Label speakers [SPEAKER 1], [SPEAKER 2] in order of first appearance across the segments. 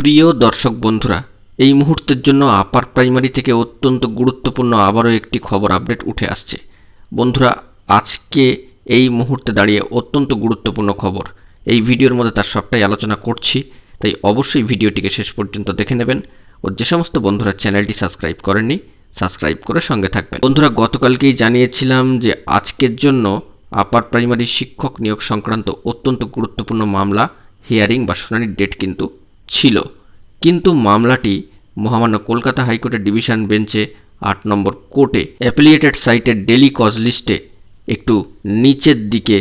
[SPEAKER 1] প্রিয় দর্শক বন্ধুরা, এই মুহূর্তের জন্য আপার প্রাইমারি থেকে অত্যন্ত গুরুত্বপূর্ণ আবারও একটি খবর আপডেট উঠে আসছে। বন্ধুরা, আজকে এই মুহূর্তে দাঁড়িয়ে অত্যন্ত গুরুত্বপূর্ণ খবর, এই ভিডিওর মধ্যে তার সবটাই আলোচনা করছি, তাই অবশ্যই ভিডিওটিকে শেষ পর্যন্ত দেখে নেবেন। ও যে সমস্ত বন্ধুরা চ্যানেলটি সাবস্ক্রাইব করেননি, সাবস্ক্রাইব করে সঙ্গে থাকবেন। বন্ধুরা, গতকালকেই জানিয়েছিলাম যে আজকের জন্য আপার প্রাইমারি শিক্ষক নিয়োগ সংক্রান্ত অত্যন্ত গুরুত্বপূর্ণ মামলা হিয়ারিং বা শুনানির ডেট কিন্তু ছিল, কিন্তু মামলাটি মহামান্য কলকাতা হাইকোর্টের ডিভিশন বেঞ্চে ৮ নম্বর কোর্টে অ্যাপিলিয়েটেড সাইটের ডেলি কজ লিস্টে একটু নিচের দিকে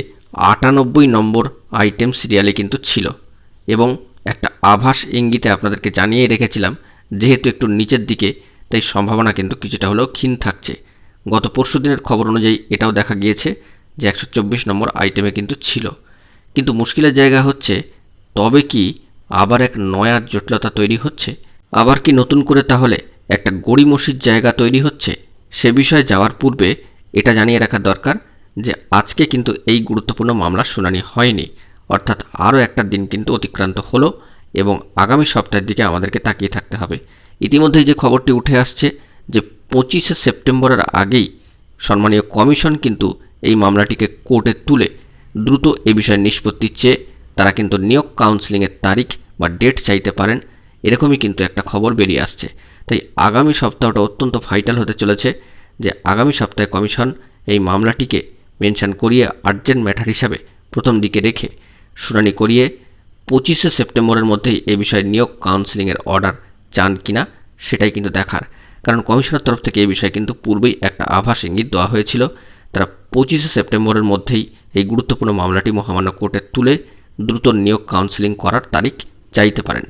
[SPEAKER 1] ৯৮ নম্বর আইটেম সিরিয়ালে কিন্তু ছিল, এবং একটা আভাস ইঙ্গিতে আপনাদেরকে জানিয়ে রেখেছিলাম যেহেতু একটু নিচের দিকে, তাই সম্ভাবনা কিন্তু কিছুটা হলেও ক্ষীণ থাকছে। গত পরশু দিনের খবর অনুযায়ী এটাও দেখা গিয়েছে যে ১২৪ নম্বর আইটেমে কিন্তু ছিল, কিন্তু মুশকিলের জায়গা হচ্ছে তবে কি আবার এক নয়া জটিলতা তৈরি হচ্ছে, আবার কি নতুন করে তাহলে একটা গড়িমসির জায়গা তৈরি হচ্ছে? সে বিষয়ে যাওয়ার পূর্বে এটা জানিয়ে রাখা দরকার যে আজকে কিন্তু এই গুরুত্বপূর্ণ মামলার শুনানি হয়নি, অর্থাৎ আরও একটা দিন কিন্তু অতিক্রান্ত হলো এবং আগামী সপ্তাহের দিকে আমাদেরকে তাকিয়ে থাকতে হবে। ইতিমধ্যেই যে খবরটি উঠে আসছে যে ২৫শে সেপ্টেম্বরের আগেই সম্মানীয় কমিশন কিন্তু এই মামলাটিকে কোর্টে তুলে দ্রুত এ বিষয়ে নিষ্পত্তি চেয়ে তারা কিন্তু নিয়োগ কাউন্সেলিংয়ের তারিখ বা ডেট চাইতে পারেন, এরকমই কিন্তু একটা খবর বেরিয়ে আসছে। তাই আগামী সপ্তাহটা অত্যন্ত ভাইটাল হতে চলেছে যে আগামী সপ্তাহে কমিশন এই মামলাটিকে মেনশন করিয়ে আর্জেন্ট ম্যাটার হিসাবে প্রথম দিকে রেখে শুনানি করিয়ে ২৫শে সেপ্টেম্বরের মধ্যেই এই বিষয়ে নিয়োগ কাউন্সেলিংয়ের অর্ডার চান কিনা সেটাই কিন্তু দেখার, কারণ কমিশনের তরফ থেকে এই বিষয়ে কিন্তু পূর্বেই একটা আভাস ইঙ্গিত দেওয়া হয়েছিল। তারা ২৫শে সেপ্টেম্বরের মধ্যেই এই গুরুত্বপূর্ণ মামলাটি মহামান্য কোর্টে তুলে দ্রুত নিয়োগ কাউন্সেলিং করার তারিখ চাইতে পারেন।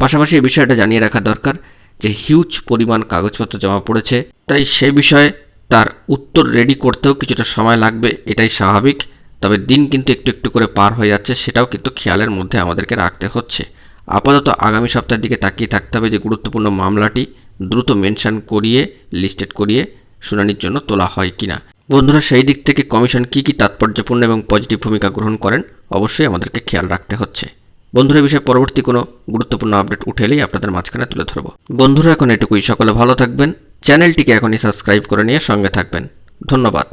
[SPEAKER 1] পাশাপাশি এই বিষয়টা জানিয়ে রাখা দরকার যে হিউজ পরিমাণ কাগজপত্র জমা পড়েছে, তাই সে বিষয়ে তার উত্তর রেডি করতেও কিছুটা সময় লাগবে, এটাই স্বাভাবিক। তবে দিন কিন্তু একটু একটু করে পার হয়ে যাচ্ছে, সেটাও কিন্তু খেয়ালের মধ্যে আমাদেরকে রাখতে হচ্ছে। আপাতত আগামী সপ্তাহের দিকে তাকিয়ে থাকতে হবে যে গুরুত্বপূর্ণ মামলাটি দ্রুত মেনশন করিয়ে লিস্টেড করিয়ে শুনানির জন্য তোলা হয় কিনা। বন্ধুরা, সেই দিক থেকে কমিশন কী তাৎপর্যপূর্ণ এবং পজিটিভ ভূমিকা গ্রহণ করেন অবশ্যই আমাদেরকে খেয়াল রাখতে হচ্ছে। বন্ধুরা, এই বিষয়ে পরবর্তী কোনো গুরুত্বপূর্ণ আপডেট উঠে এলেই আপনাদের মাঝখানে তুলে ধরব। বন্ধুরা, এখন এটুকুই, সকলে ভালো থাকবেন, চ্যানেলটিকে এখনই সাবস্ক্রাইব করে নিয়ে সঙ্গে থাকবেন। ধন্যবাদ।